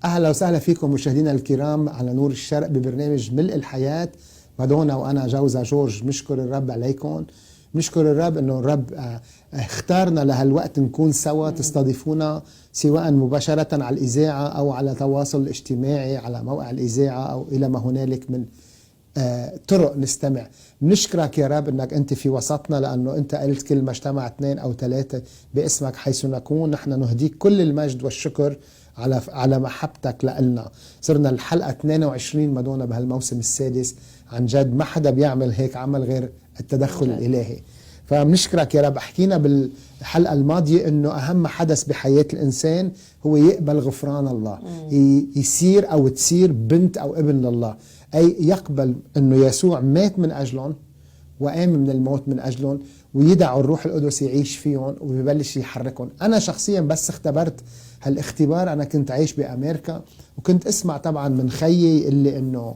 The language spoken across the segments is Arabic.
أهلا وسهلا فيكم مشاهدينا الكرام على نور الشرق ببرنامج ملء الحياة. مادونا وأنا جوزة جورج نشكر الرب عليكم، نشكر الرب أنه الرب اختارنا لهالوقت نكون سوا، تستضيفونا سواء مباشرة على الإذاعة أو على تواصل اجتماعي على موقع الإذاعة أو إلى ما هنالك من طرق نستمع. نشكرك يا رب أنك أنت في وسطنا، لأنه أنت قلت كل ما اجتمع 2 أو 3 باسمك حيث نكون. نحن نهديك كل المجد والشكر على محبتك لنا. صرنا الحلقة 22 مادونا بهالموسم السادس. عن جد ما حدا بيعمل هيك عمل غير التدخل الإلهي، فبنشكرك يا رب. حكينا بالحلقة الماضية أنه أهم حدث بحياة الإنسان هو يقبل غفران الله، يصير أو تصير بنت أو ابن لله، أي يقبل أنه يسوع مات من أجلهم وقام من الموت من أجلهم، ويدعوا الروح القدس يعيش فيهم ويبلش يحركهم. أنا شخصيا بس اختبرت هالاختبار. أنا كنت عايش بأمريكا وكنت اسمع طبعا من خيي اللي أنه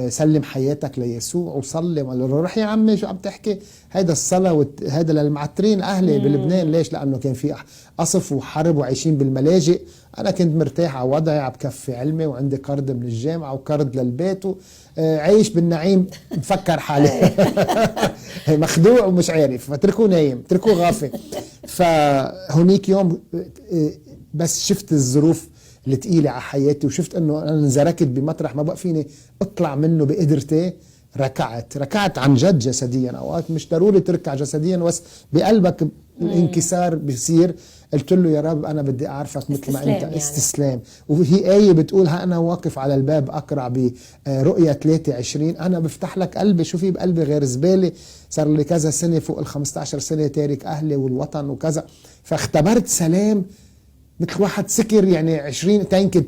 سلم حياتك ليسوع وصلي. وقال له روح يا عمي شو عم تحكي، هيدا الصلاة هيدا للمعترين أهلي بلبنان. ليش؟ لأنه كان في قصف وحرب وعايشين بالملاجئ. أنا كنت مرتاح على وضعي، عم بكفي علمي وعندي قرض من الجامعة وقرض للبيت وعايش بالنعيم مفكر حالي مخدوع ومش عارف، فتركوه نايم، تركوه غافي. فهونيك يوم بس شفت الظروف الثقيلة على حياتي، وشفت انه انا انزركت بمطرح ما بقى فيني اطلع منه بقدرتي. ركعت عن جد جسديا. اوقات مش ضروري تركع جسديا، بس بقلبك الانكسار بيصير. قلت له يا رب انا بدي اعرفك مثل ما انت يعني. استسلام. وهي آية بتقول ها انا واقف على الباب اقرع برؤية 23. انا بفتح لك قلبي. شو في بقلبي غير زبالة؟ صار لي كذا سنة، فوق 15 سنة تارك اهلي والوطن وكذا. فاختبرت سلام مثل واحد سكر، يعني 20 تانكة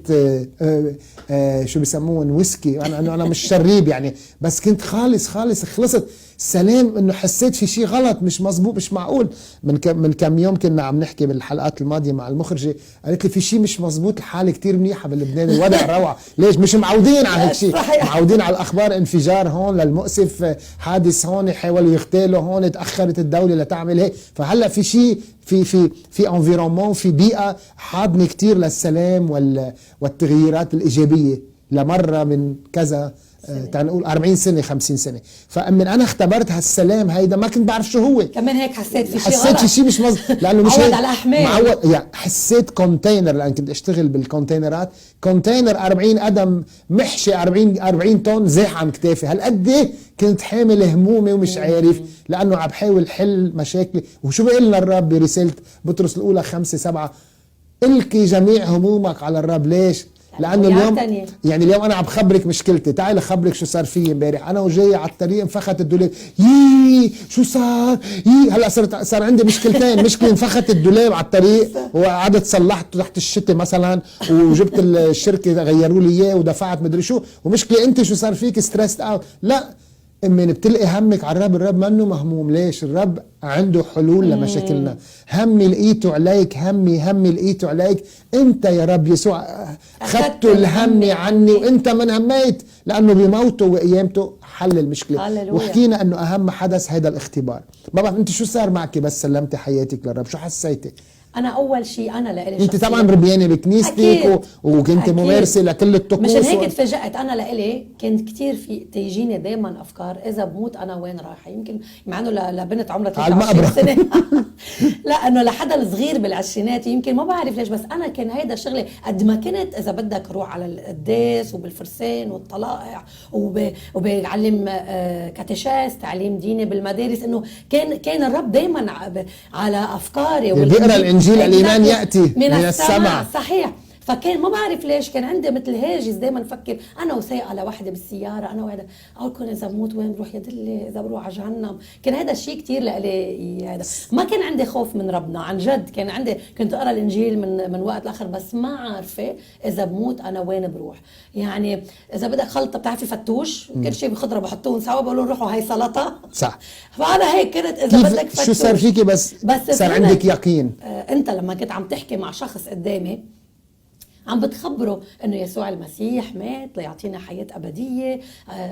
شو بيسموه ويسكي. انا مش شريب يعني، بس كنت خلصت سلام. انه حسيت في شيء غلط، مش مزبوط، مش معقول. من كم يوم كنا عم نحكي بالحلقات الماضية مع المخرجة، قالت لي في شيء مش مزبوط، الحالة كتير منيحة بلبنان، الوضع روعة. ليش؟ مش معودين على هيك شيء، معودين على الاخبار انفجار هون للمؤسف، حادث هون، حاولوا يغتالوا هون، تاخرت الدولة لتعمل هيك. فهلا في شيء في انفيرومون، في بيئة حاضنة كتير للسلام والتغييرات الإيجابية لمرة من كذا تعال نقول 40 سنة 50 سنة. فمن أنا اختبرت هالسلام هيدا ما كنت بعرف شو هو. كمان هيك حسيت في شيء غلط، حسيت في شيء مش مظبوط، لأنه مش معود على أحمال، معود يعني. حسيت كونتينر، لأن كنت أشتغل بالكونتينرات، كونتينر 40 قدم محشي 40 طن زاح عن كتافي. هالقد كنت حامل همومي ومش عارف، لأنه عم بحاول حل مشاكلي. وشو بيقول لنا الرب برسالة بطرس الأولى 5:7؟ القي جميع همومك على الرب. ليش؟ لأنه اليوم يعني اليوم أنا عم بخبرك مشكلتي. تعال أخبرك شو صار فيي امبارح. أنا وجاي على الطريق انفخت الدولاب. شو صار؟ هلا صار عندي مشكلتين. مشكلة انفخت الدولاب على الطريق وقعدت صلحته تحت الشتاء مثلا، وجبت الشركة غيروا لي إياه ودفعت مدري شو. ومشكلة أنت شو صار فيك؟ ستريسد أوت. لا، من بتلقي همك على الرب منه مهموم. ليش؟ الرب عنده حلول لمشاكلنا. همي لقيته عليك، همي لقيته عليك. انت يا رب يسوع اخذت الهم عني، وانت من هميت، لانه بموته وقيامته حل المشكله. وحكينا انه اهم حدث هذا الاختبار. ما بعرف انت شو صار معك بس سلمتي حياتك للرب، شو حسيتي؟ أنا أول شيء أنا لإلي أنت طبعا ربيانة بكنيستك وكنت ممارسة لكل الطقوس. مشان هيك تفاجأت. أنا لإلي كنت كتير تيجيني دايما أفكار إذا بموت أنا وين رايحة. يمكن مع أنه لبنت عمرها 23 سنة لا، أنه لحدا الصغير بالعشرينات يمكن ما بعرف ليش، بس أنا كان هيدا شغلي. قد ما كنت إذا بدك روح على القداس وبالفرسان والطلائع وبعلم كاتيشيس تعليم ديني بالمدارس، إنه كان الرب دايما على أفكاري. بيقرأ الإنجيل الإيمان يأتي من السماء. صحيح. فكان ما بعرف ليش كان عندي مثل هاجس دايما افكر انا وسايقه لوحدي بالسياره، انا وهذا اقول كون اذا بموت وين بروح يدلي، اذا بروح على جهنم. كان هذا الشيء كتير لإلي. هذا ما كان عندي خوف من ربنا عن جد. كان عندي كنت اقرا الانجيل من وقت لاخر، بس ما عارفه اذا بموت انا وين بروح. يعني اذا بدك خلطه، بتعرفي فتوش كل شيء بخضره بحطوهم سوا بقولوا روحوا هاي سلطه. صح. فانا هيك كنت اذا بدك فتوش. شو صار فيكي بس صار عندك يقين؟ انت لما كنت عم تحكي مع شخص قدامي عم بتخبره انه يسوع المسيح مات ليعطينا حياة ابدية.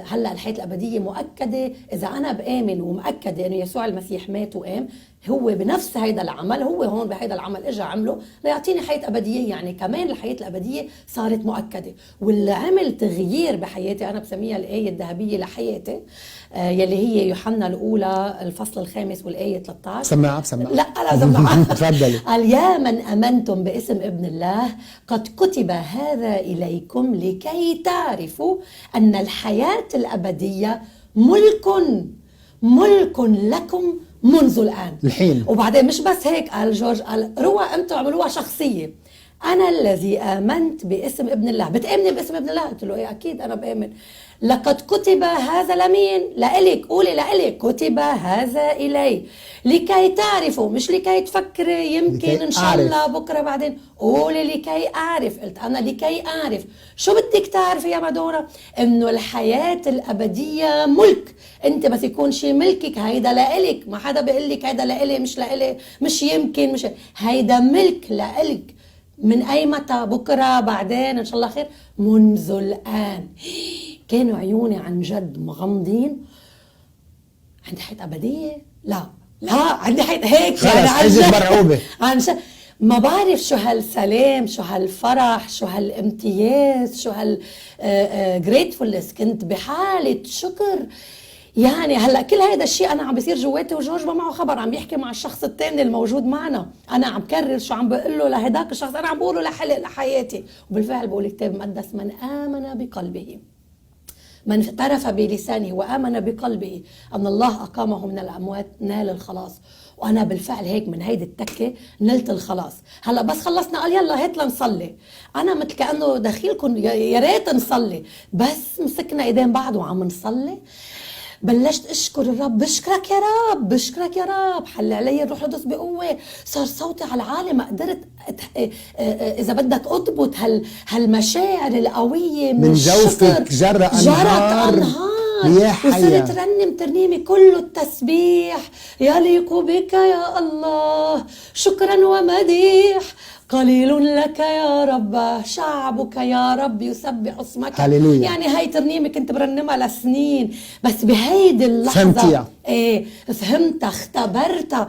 هلا الحياة الابدية مؤكدة اذا انا بآمن ومؤكدة انه يسوع المسيح مات وقام. هو بنفس هيدا العمل، هو هون بهيدا العمل اجى عمله ليعطيني حياة أبدية. يعني كمان الحياة الأبدية صارت مؤكدة. واللي عمل تغيير بحياتي أنا بسميها الآية الذهبية لحياتي، يلي هي يوحنا الأولى الفصل 5 والآية 13. سمعها لا سمعها. تفضلي. قال يا من أمنتم باسم ابن الله قد كتب هذا إليكم لكي تعرفوا أن الحياة الأبدية ملك لكم منذ الآن الحين. وبعدين مش بس هيك، قال جورج، قال روى أنتم عملوها شخصية. أنا الذي آمنت باسم ابن الله. بتآمني باسم ابن الله؟ قلت له إيه أكيد أنا بآمن. لقد كتب هذا لمين؟ لإلك. قولي لإلك كتب هذا إلي لكي تعرفوا، مش لكي تفكري يمكن إن شاء الله بكرة بعدين. قولي لكي أعرف. قلت أنا لكي أعرف. شو بدك تعرفي يا مادورا؟ إنه الحياة الأبدية ملك. أنت بس يكون شيء ملكك هيدا لإلك. ما حدا بيقول لك هيدا لإلي مش لإلي، مش يمكن، مش هيدا ملك لإلك. من أي متى؟ بكرة بعدين إن شاء الله خير. منذ الآن. كانوا عيوني عن جد مغمضين. عندي حياة أبدية؟ لا عندي حياة هيك يعني عن جد مرعوبة. عن جد ما بعرف شو هالسلام، شو هالفرح، شو هالامتياز، شو هالجريتفولنس. كنت بحالة شكر. يعني هلا كل هذا الشيء انا عم بيصير جواتي وجورج ما معه خبر، عم بيحكي مع الشخص الثاني الموجود معنا. انا عم كرر شو عم بقول له لهداك الشخص، انا عم بقوله لحياتي. وبالفعل بقول الكتاب المقدس من آمن بقلبه، من اعترف بلسانه وآمن بقلبه أن الله أقامه من الأموات نال الخلاص. وأنا بالفعل هيك من هيدي التكة نلت الخلاص. هلا بس خلصنا قال يلا هات لنصلي. أنا مثل كأنه دخيلكم يا ريت نصلي، بس مسكنا إيدين بعض وعم نصلي. بلشت اشكر الرب. بشكرك يا رب، بشكرك يا رب. حل علي الروح القدس بقوه. صار صوتي على العالي، ما قدرت اذا بدك اضبط هالمشاعر القويه من جوفك جرت انهار. وصرت رنم ترنيمه كله التسبيح يليق بك يا الله، شكرا ومديح قليل لك يا رب، شعبك يا رب يسبح اسمك. هاليلويا. يعني هاي ترنيمة كنت برنمها لسنين، بس بهيدي اللحظة فهمتيها. ايه فهمتها، اختبرتها.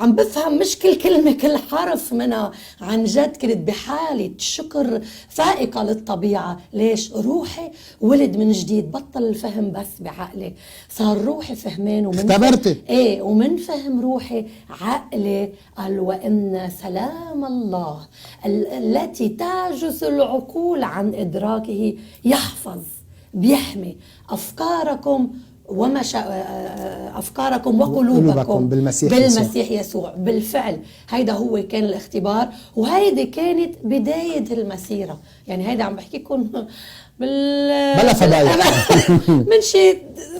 عم بفهم مش كل كلمة كل حرف منها. عن جد كنت بحالة شكر فائقة للطبيعة. ليش؟ روحي ولد من جديد. بطل الفهم بس بعقلي، صار روحي فهمان. اختبرتي. ايه ومن فهم روحي عقلي قال وإن سلام الله التي تعجز العقول عن إدراكه يحفظ بيحمي أفكاركم أفكاركم وقلوبكم بالمسيح يسوع. بالفعل هيدا هو كان الاختبار، وهيدي كانت بداية المسيرة. يعني هيدا عم بحكيكم بلا فضايح من شيء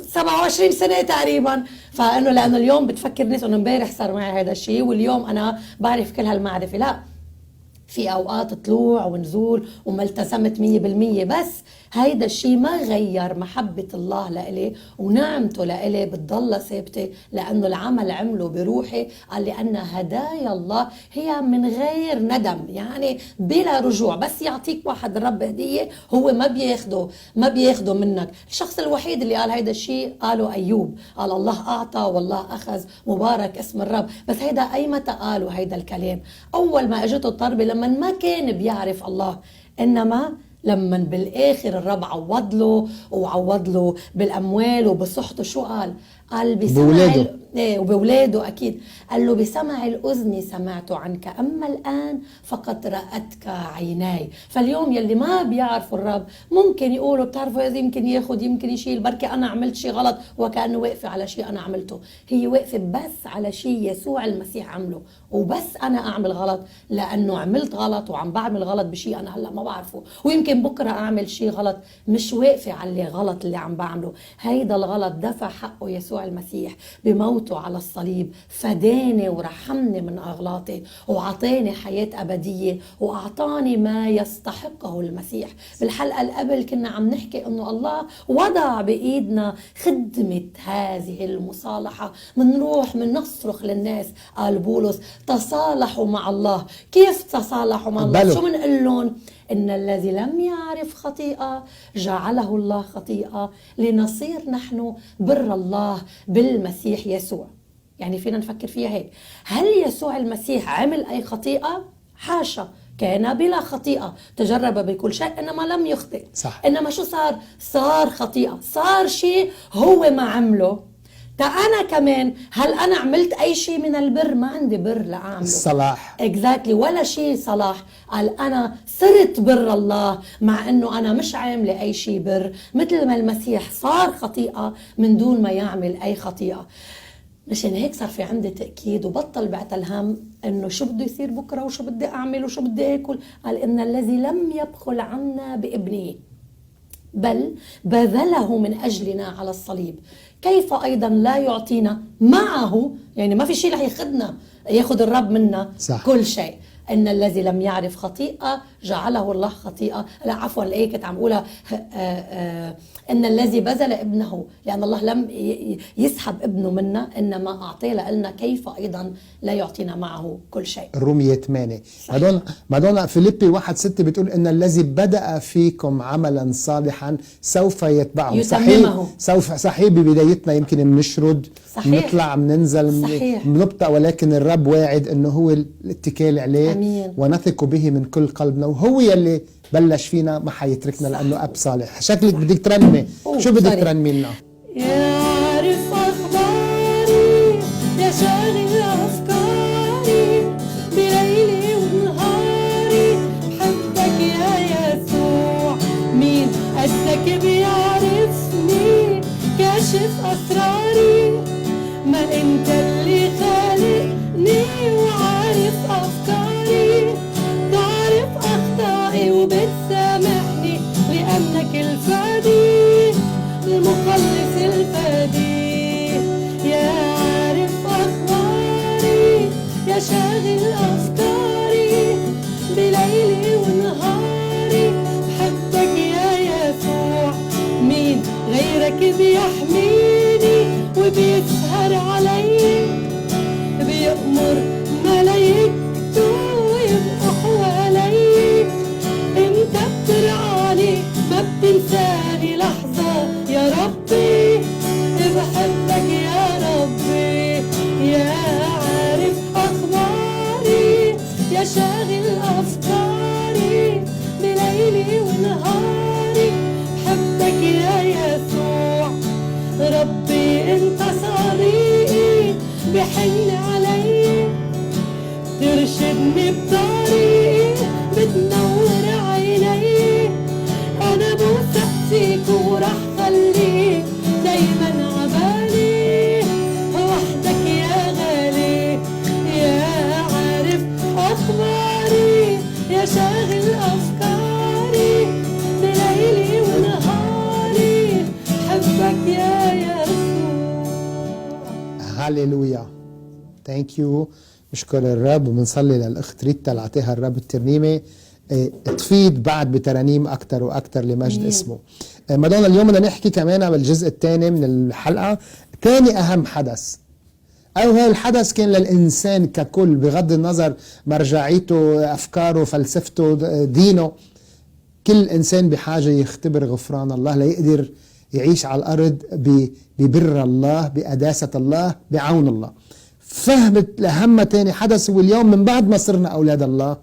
27 سنة تقريبا. فإنه لأنه اليوم بتفكر ناس إنه امبارح صار معي هذا الشيء واليوم أنا بعرف كل هالمعرفة. لا، في أوقات طلوع ونزول وما التزمت 100%، بس هيدا الشيء ما غير محبة الله لإلي ونعمته لإلي بتضل ثابتة، لأنه العمل عمله بروحي. قال لأن هدايا الله هي من غير ندم، يعني بلا رجوع. بس يعطيك واحد الرب هدية هو ما بياخده منك. الشخص الوحيد اللي قال هيدا الشيء قاله أيوب، قال الله أعطى والله أخذ مبارك اسم الرب. بس هيدا أي متى قالوا هيدا الكلام؟ أول ما أجته الطربة لما ما كان بيعرف الله، إنما لما بالاخر الرب عوض له وعوض له بالاموال وبصحته. شو قال؟ قال بسمع وبولاده اكيد. قال له بسمع الاذن سمعت عنك، اما الان فقد رأتك عيناي. فاليوم يلي ما بيعرفوا الرب ممكن يقولوا بتعرفوا اذا يمكن ياخذ يمكن يشيل، بركي انا عملت شيء غلط، وكانه واقفه على شيء انا عملته. هي واقفه بس على شيء يسوع المسيح عمله، وبس انا اعمل غلط لانه عملت غلط وعم بعمل غلط بشيء انا هلا ما بعرفه، ويمكن بكره اعمل شيء غلط. مش واقفه على اللي غلط اللي عم بعمله. هيدا الغلط دفع حقه يسوع المسيح بموته على الصليب، فداني ورحمني من اغلاطي وعطاني حياه ابديه واعطاني ما يستحقه المسيح. بالحلقه اللي قبل كنا عم نحكي انه الله وضع بايدنا خدمه هذه المصالحه. منروح نصرخ للناس. قال بولس تصالحوا مع الله. كيف تصالحوا مع الله؟ شو منقول لهم؟ إن الذي لم يعرف خطيئة جعله الله خطيئة لنصير نحن بر الله بالمسيح يسوع. يعني فينا نفكر فيها هيك، هل يسوع المسيح عمل أي خطيئة؟ حاشا، كان بلا خطيئة، تجرب بكل شيء إنما لم يخطئ. صح. إنما شو صار خطيئة، صار شيء هو ما عمله. أنا كمان هل أنا عملت أي شيء من البر؟ ما عندي بر لأعمله. الصلاح exactly، ولا شيء صلاح. قال أنا صرت بر الله مع أنه أنا مش عاملة أي شيء بر، مثل ما المسيح صار خطيئة من دون ما يعمل أي خطيئة. مشان هيك صار في عندي تأكيد وبطل بعت الهم انه شو بده يصير بكره وشو بدي اعمل وشو بدي اكل. قال ان الذي لم يبخل عنا بابنه بل بذله من اجلنا على الصليب، كيف ايضا لا يعطينا معه؟ يعني ما في شيء رح ياخذ الرب منا. صح. كل شيء. ان الذي لم يعرف خطيئه جعله الله خطيئه. لا عفوا، الايه كنت عم اقولها ان الذي بذل ابنه، لان الله لم يسحب ابنه منا انما اعطيه لنا، كيف ايضا لا يعطينا معه كل شيء. الرومية 8. مادونا فيليبي 1:6 بتقول ان الذي بدأ فيكم عملا صالحا سوف يتبعه. يتممه. صحيح ببدايتنا يمكن بنشرد، بنطلع بننزل، بنبطأ، ولكن الرب واعد انه هو الاتكال عليه. أمين. ونثق به من كل قلبنا، وهو يلي بلش فينا ما حيتركنا لانه اب صالح. شكلك بدك ترنمي، شو بدك ترنمي لنا؟ يعرف اخباري يا شاغل افكاري بليلي ونهاري، بحبك يا يسوع، مين قدك بيعرفني كاشف اسراري، ما انت اللي خالقني وعارف افكاري، تعرف اخطائي وبتسامحني لانك الفادي، المخلص الفادي. يا عارف اخباري يا شاغل افكاري بليلي ونهاري، بحبك يا يسوع، مين غيرك بيحميني وبيسهر علي، بيأمر ملايكته ويبقوا حوالي، انت بترعاني ما بتنساني لحظة يا ربي، بحبك يا ربي. يا عارف اخباري يا شاغل افكاري بليلي ونهاري، بحبك يا يسوع، ربي انت صديقي بحن علي، ترشدني بطريقي بتنور عيني، انا بوثق فيك ورح خليك دايما عبالي، وحدك يا غالي. يا عارف اخباري يا شاغل افكاري بليلي ونهاري، حبك يا يسوع. هاليلويا. ثانك يو. نشكر الرب وبنصلي للاخت ريتا اللي اعطيها الرب الترنيمه تفيد بعد بترانيم اكثر واكثر لمجد اسمه. مادونا اليوم بدنا نحكي كمان بالجزء الثاني من الحلقه ثاني اهم حدث، او هذا الحدث كان للانسان ككل بغض النظر مرجعيته، افكاره، فلسفته، دينه. كل انسان بحاجه يختبر غفران الله ليقدر يعيش على الارض ببر الله، بقداسه الله، بعون الله. فهمت لهم تاني حدث هو اليوم من بعد ما صرنا أولاد الله،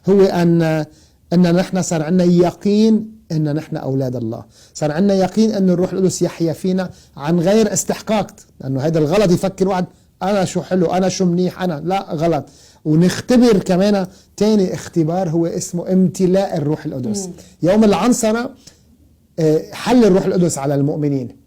هو أن نحن صار عنا يقين أن نحن أولاد الله، صار عنا يقين أن الروح القدس يحيا فينا عن غير استحقاق، لأنه هذا الغلط يفكر واحد أنا شو حلو، أنا شو منيح، أنا لا، غلط. ونختبر كمان تاني اختبار هو اسمه امتلاء الروح القدس. يوم العنصرة حل الروح القدس على المؤمنين.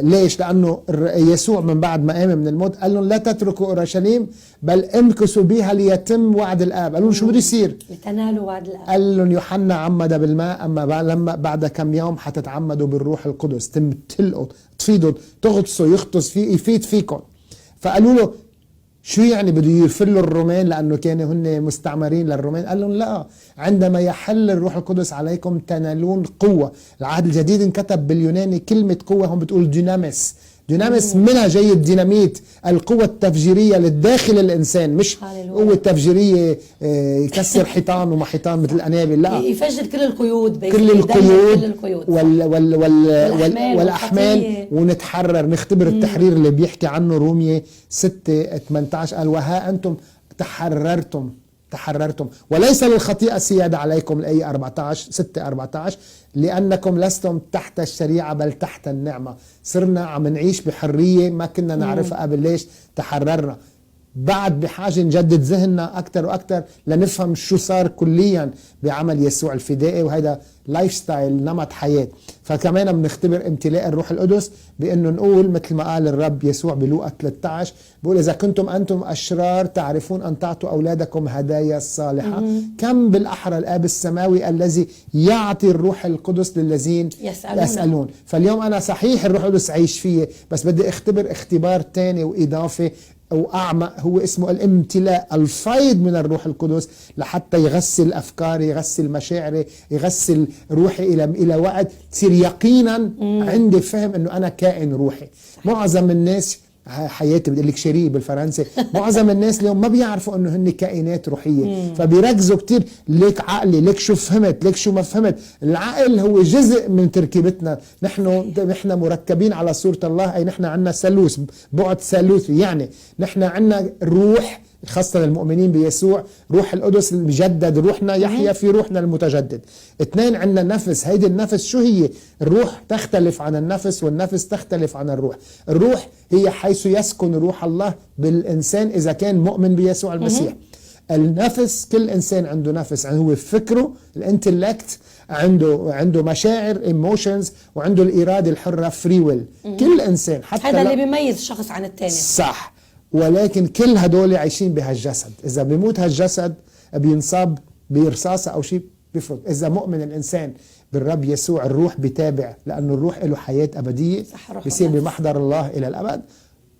ليش؟ لأنه يسوع من بعد ما قام من الموت قال لهم لا تتركوا أورشليم بل امكثوا بها ليتم وعد الآب. قالوا شو بده يصير؟ لتنالوا وعد الآب. قال لهم يوحنا عمد بالماء، أما لما بعد كم يوم حتتعمدوا بالروح القدس، تمتلئوا، تفيدوا، تغطسوا، يغطس فيه، يفيد فيكم. فقالوا له شو يعني بده يفلوا الرومان لأنه كانوا هن مستعمرين للرومان؟ قال لهم لا، عندما يحل الروح القدس عليكم تنالون قوة. العهد الجديد انكتب باليوناني كلمة قوة هم بتقول دينامس، دينامس منها جاي الديناميت، القوة التفجيرية للداخل الإنسان، مش قوة تفجيرية يكسر حيطان وما حيطان مثل الأنابل، لا، يفجر كل القيود، كل القيود والأحمال ونتحرر، نختبر التحرير اللي بيحكي عنه رومية 6:18، قال وها أنتم تحررتم وليس للخطيئة سيادة عليكم. الآية 6:14 لأنكم لستم تحت الشريعة بل تحت النعمة. صرنا عم نعيش بحرية ما كنا نعرفها قبل. ليش؟ تحررنا. بعد بحاجة نجدد ذهننا أكتر وأكتر لنفهم شو صار كليا بعمل يسوع الفدائي، وهذا لايف ستايل، نمط حياة. فكمان بنختبر امتلاء الروح القدس بأنه نقول مثل ما قال الرب يسوع بلوقا 13، بقول إذا كنتم أنتم أشرار تعرفون أن تعطوا أولادكم هدايا صالحة، كم بالأحرى الآب السماوي الذي يعطي الروح القدس للذين يسألون. فاليوم أنا صحيح الروح القدس عايش فيه، بس بدي اختبر اختبار تاني وإضافة أو أعمق، هو اسمه الامتلاء، الفيض من الروح القدس، لحتى يغسل أفكاري، يغسل مشاعري، يغسل روحي إلى وقت تصير يقينا عندي فهم أنه أنا كائن روحي. معظم الناس حياتي بدي لك شريك بالفرنسي، معظم الناس اليوم ما بيعرفوا انه هن كائنات روحيه، فبيركزوا كتير ليك عقلي، ليك شو فهمت، ليك شو ما فهمت. العقل هو جزء من تركيبتنا، نحن مركبين على صورة الله، اي نحن عندنا ثالوث، بعد ثالوثي، يعني نحن عندنا روح خاصة للمؤمنين بيسوع، روح القدس اللي بيجدد روحنا، يحيا في روحنا المتجدد. 2 عندنا نفس، هيدي النفس شو هي؟ الروح تختلف عن النفس والنفس تختلف عن الروح. الروح هي حيث يسكن روح الله بالإنسان إذا كان مؤمن بيسوع المسيح. النفس، كل إنسان عنده نفس، يعني هو فكره، الانتلكت، عنده مشاعر ايموشنز، وعنده الإرادة الحرة فري ويل. كل إنسان، حتى هذا اللي بيميز الشخص عن التاني، صح. ولكن كل هدول عايشين بهالجسد، إذا بيموت هالجسد بينصاب برصاصة أو شيء بيفرط. إذا مؤمن الإنسان بالرب يسوع، الروح بيتابع، لأنه الروح له حياة أبدية، بيصير بمحضر الله إلى الأبد.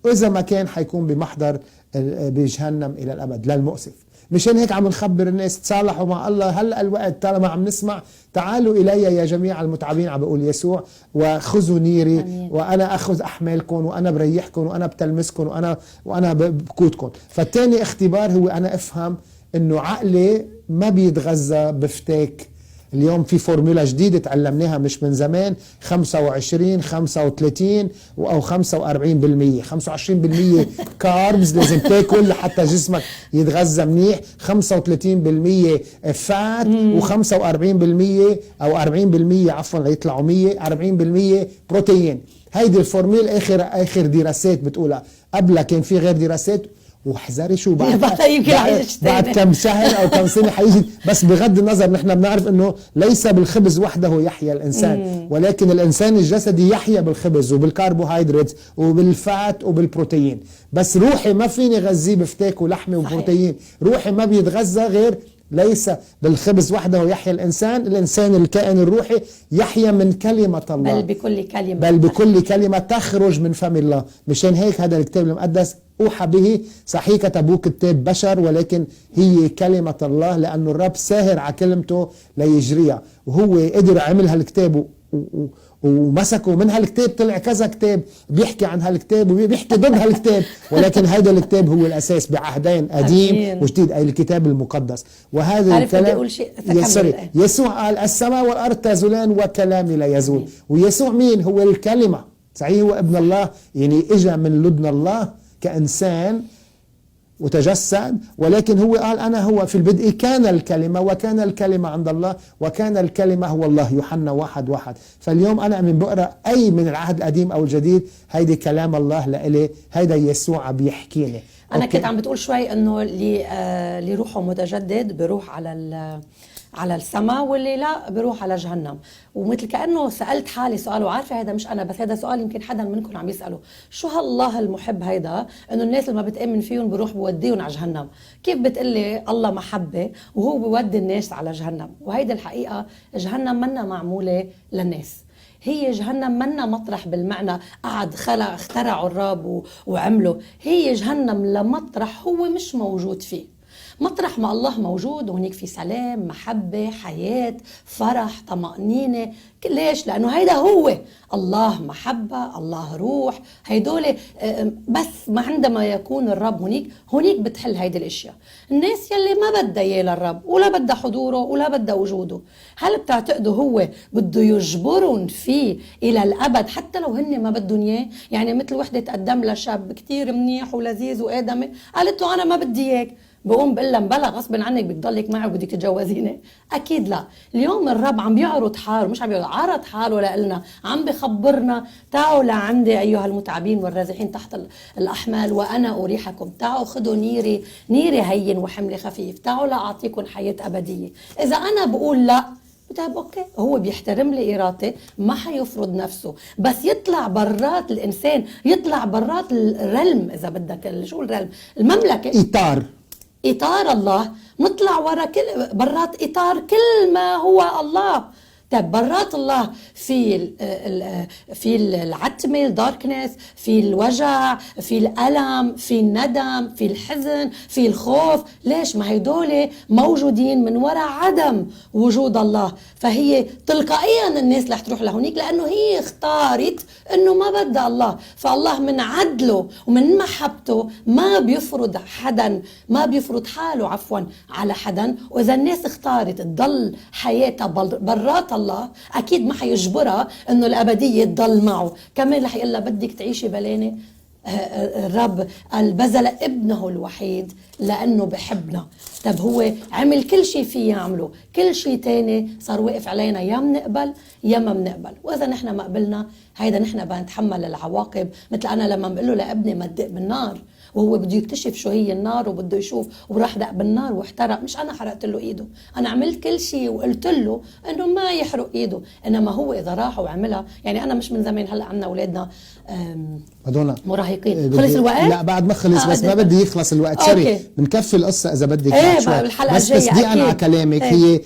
وإذا ما كان حيكون بمحضر بجهنم إلى الأبد للمؤسف. مشان هيك عم نخبر الناس تصالحوا مع الله هلأ الوقت، طالما عم نسمع تعالوا إلي يا جميع المتعبين، عم بقول يسوع، وخذوا نيري. أمين. وأنا أخذ أحمالكم، وأنا بريحكم، وأنا بتلمسكم، وأنا بقودكم. فالتاني اختبار هو أنا أفهم إنه عقلي ما بيتغذى بفتاك. اليوم في فورمولا جديدة تعلمناها مش من زمان، 25 35 أو 45%. 25% كاربز لازم تاكل لحتى جسمك يتغذى منيح، 35% فات، و45% أو 40% عفوا ليطلعوا 100، 40% بروتين. هيدي الفورمولا آخر دراسات بتقولها، قبلها كان في غير دراسات، واحذري شو بعد كم شهر او كم سنه حيجي. بس بغض النظر نحن بنعرف انه ليس بالخبز وحده يحيا الانسان، ولكن الانسان الجسدي يحيا بالخبز وبالكربوهيدرات وبالفات وبالبروتين. بس روحي ما فيني غذيه بفتاك ولحمه وبروتين. روحي ما بيتغذى غير، ليس بالخبز وحده يحيا الإنسان الكائن الروحي يحيا من كلمة الله، بل بكل كلمة تخرج من فم الله. مشان هيك هذا الكتاب المقدس أوحى به، صحيح كتبوه كتاب بشر، ولكن هي كلمة الله، لأنه الرب ساهر على كلمته ليجريها، وهو قدر عمل هالكتاب ومسكوا من هالكتاب طلع كذا كتاب بيحكي عن هالكتاب وبيحكي ضد هالكتاب، ولكن هذا الكتاب هو الأساس بعهدين قديم وجديد، أي الكتاب المقدس. وهذا الكلام يسوع قال السماء والأرض تزولان وكلامي لا يزول. ويسوع مين؟ هو الكلمة، صحيح هو ابن الله، يعني إجا من لدن الله كإنسان وتجسد، ولكن هو قال أنا هو في البدء كان الكلمة وكان الكلمة عند الله وكان الكلمة هو الله، يوحنا 1:1. فاليوم أنا من بقرأ أي من العهد القديم أو الجديد، هيدي كلام الله لإلي، هيدا يسوع بيحكيني. أنا كنت عم بتقول شوي إنه اللي روحه متجدد بروح على السماء، واللي لا بروح على جهنم. ومثل كأنه سألت حالي سؤال، وعارفة هذا مش أنا بس، هذا سؤال يمكن حدا منكم عم يسأله، شو هالله المحب هيدا إنه الناس اللي ما بتأمن فيهم بروح بوديهم على جهنم؟ كيف بتقلي الله محبة وهو بودي الناس على جهنم؟ وهيدا الحقيقة جهنم منا معمولة للناس، هي جهنم منا مطرح بالمعنى قعد اخترعوا الرب وعملوا، هي جهنم لمطرح هو مش موجود فيه. مطرح ما الله موجود هناك في سلام، محبة، حياة، فرح، طمأنينة. ليش؟ لأنه هيدا هو الله، محبة، الله روح. هيدول بس ما عندما يكون الرب هناك بتحل هيدي الاشياء. الناس يلي ما بدها اياه للرب ولا بدها حضوره ولا بدها وجوده، هل بتعتقدوا هو بده يجبرهم فيه الى الابد حتى لو هن ما بدهم اياه؟ يعني مثل وحده تقدم لها شاب كتير منيح ولذيذ وادمي، قالت له انا ما بدي اياك، بقوم بقول لها بلا غصب عنك بدك تضلك معي وبدك تتجوزيني؟ اكيد لا. اليوم الرب عم بيعرض حاله، مش عم عرض حاله لنا، عم بخبرنا تعالوا لعندي ايها المتعبين والرازحين تحت الاحمال وانا اريحكم. تعالوا خذوا نيري هين وحملي خفيف، تعالوا لاعطيكم حياه ابديه. اذا انا بقول لا، طيب اوكي، هو بيحترم لي ارادتي، ما حيفرض نفسه، بس يطلع برات الانسان، يطلع برات الرلم، اذا بدك شو الرلم، المملكه، اطار الله، نطلع ورا برات اطار كل ما هو الله. طيب برات الله في العتمه، الداركنس، في الوجع، في الالم، في الندم، في الحزن، في الخوف. ليش؟ ما هيدول موجودين من وراء عدم وجود الله. فهي تلقائيا الناس رح تروح لهونيك لانه هي اختارت انه ما بدها الله. فالله من عدله ومن محبته ما بيفرض حدا، ما بيفرض حاله عفوا على حدا. واذا الناس اختارت تضل حياتها برات الله، اكيد ما حيجبرها انه الابديه تضل معه. كمان رح يقول لها بدك تعيشي بلانه. الرب قال بذل ابنه الوحيد لانه بحبنا. طب هو عمل كل شيء فيه يعمله، كل شيء تاني صار واقف علينا، يا منقبل يا ما منقبل. واذا نحن ما قبلنا، هيدا نحن بنتحمل العواقب. مثل انا لما بقول له لابني ما تدق بالنار، وهو بده يكتشف شو هي النار وبده يشوف، وراح دق بالنار واحترق. مش انا حرقت له ايده، انا عملت كل شيء وقلت له انه ما يحرق ايده. انما هو اذا راح وعملها، يعني انا مش من زمان هلا عندنا اولادنا مراهقين. خلص الوقت؟ لا بعد ما خلص، بس ما بدي يخلص الوقت. سوري، بنكفي القصه اذا بدك بالحلقه بس الجايه. بس دي انا على كلامك. هي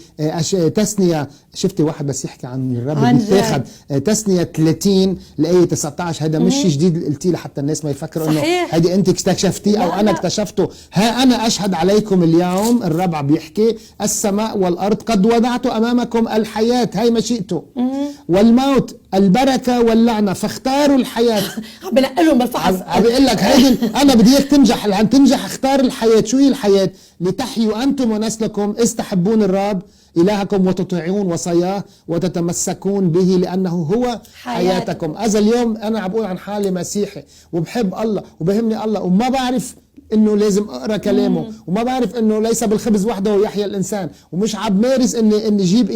تثنية. شفتي واحد بس يحكي عن الرب بيتاخد تثنية 30 لآية 19. هذا مش جديد قلتي لحتى الناس ما يفكروا انه هيدي انت اكتشفتيه او انا اكتشفته. ها انا اشهد عليكم اليوم، الرب عم بيحكي، السماء والارض قد وضعت امامكم الحياه، هي مشيئته، والموت، البركه واللعنه، فاختاروا الحياه. عم بنقلهم بالفحص، عم بيقول لك هيدي انا بدي اياك تنجح. عم تنجح، اختار الحياه. شو هي الحياه؟ لتحيوا انتم ونسلكم اذ تحبون الرب إلهكم وتطيعون وصاياه وتتمسكون به لأنه هو حياتكم. إذا اليوم أنا عم بقول عن حالي مسيحي وبحب الله وبهمني الله، وما بعرف انه لازم اقرا كلامه، وما بعرف انه ليس بالخبز وحده يحيى الانسان، ومش عم مارس اني جيب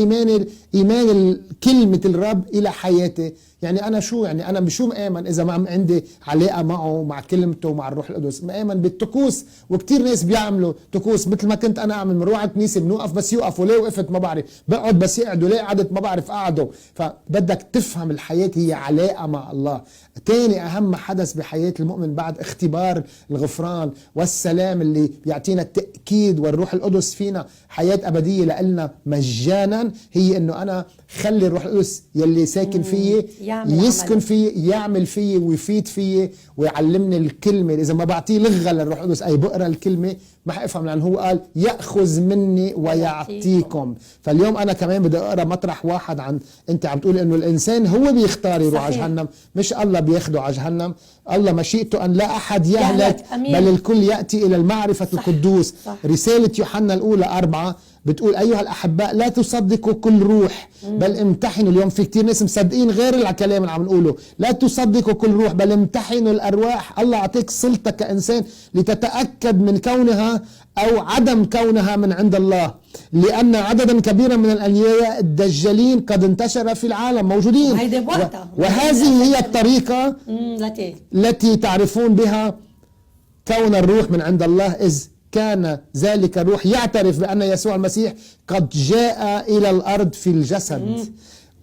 ايمان كلمه الرب الى حياتي، يعني انا شو؟ يعني انا بشو مآمن اذا ما عندي علاقه معه، مع كلمته، مع الروح القدس؟ مآمن بالطقوس، وكتير ناس بيعملوا طقوس مثل ما كنت انا اعمل. بنروح على الكنيسه بنوقف بس يوقفوا، ليه وقفت ما بعرف، بقعد بس يقعدوا، ليه قعدت ما بعرف قعدوا. فبدك تفهم الحياه هي علاقه مع الله. تاني اهم حدث بحياه المؤمن بعد اختبار الغفران والسلام اللي بيعطينا التأكيد والروح القدس فينا حياة أبدية لنا مجانا، هي انه انا خلي الروح القدس يلي ساكن فيي يسكن فيي، يعمل فيي ويفيد فيي ويعلمني الكلمة. اذا ما بعطيه لغة للروح القدس اي بقرا الكلمة ما حافهم، لأنه هو قال يأخذ مني ويعطيكم. فاليوم انا كمان بدي اقرا مطرح واحد عن انت عم تقول انه الانسان هو بيختار يروح على جهنم، مش الله بياخده على جهنم. الله مشيئته ان لا احد يهلك بل الكل يأتي الى المعرفة القدوس. رسالة يوحنا الاولى 4 بتقول ايها الاحباء لا تصدقوا كل روح بل امتحنوا. اليوم في كتير ناس مصدقين غير الكلام اللي عم نقوله. لا تصدقوا كل روح بل امتحنوا الارواح. الله اعطيك سلطة كانسان لتتأكد من كونها او عدم كونها من عند الله، لان عددا كبيرا من الانبياء الدجالين قد انتشر في العالم موجودين. وهذه هي الطريقة التي تعرفون بها كون الروح من عند الله، إذ كان ذلك الروح يعترف بأن يسوع المسيح قد جاء إلى الأرض في الجسد.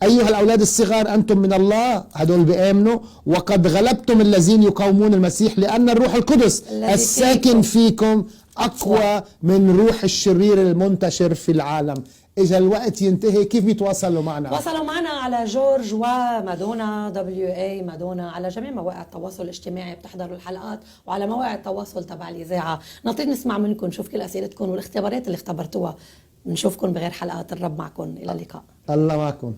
أيها الأولاد الصغار أنتم من الله، هدول بيآمنوا، وقد غلبتم الذين يقاومون المسيح، لأن الروح القدس الساكن فيكم أقوى من روح الشرير المنتشر في العالم. اجى الوقت ينتهي كيف بيتواصلوا معنا؟ تواصلوا معنا على جورج ومادونا WA مادونا على جميع مواقع التواصل الاجتماعي، بتحضروا الحلقات وعلى مواقع التواصل تبع الإذاعة. نطير نسمع منكم، نشوف كل أسئلتكم والاختبارات اللي اختبرتوها. نشوفكم بغير حلقات. الرب معكم، إلى اللقاء. الله معكم.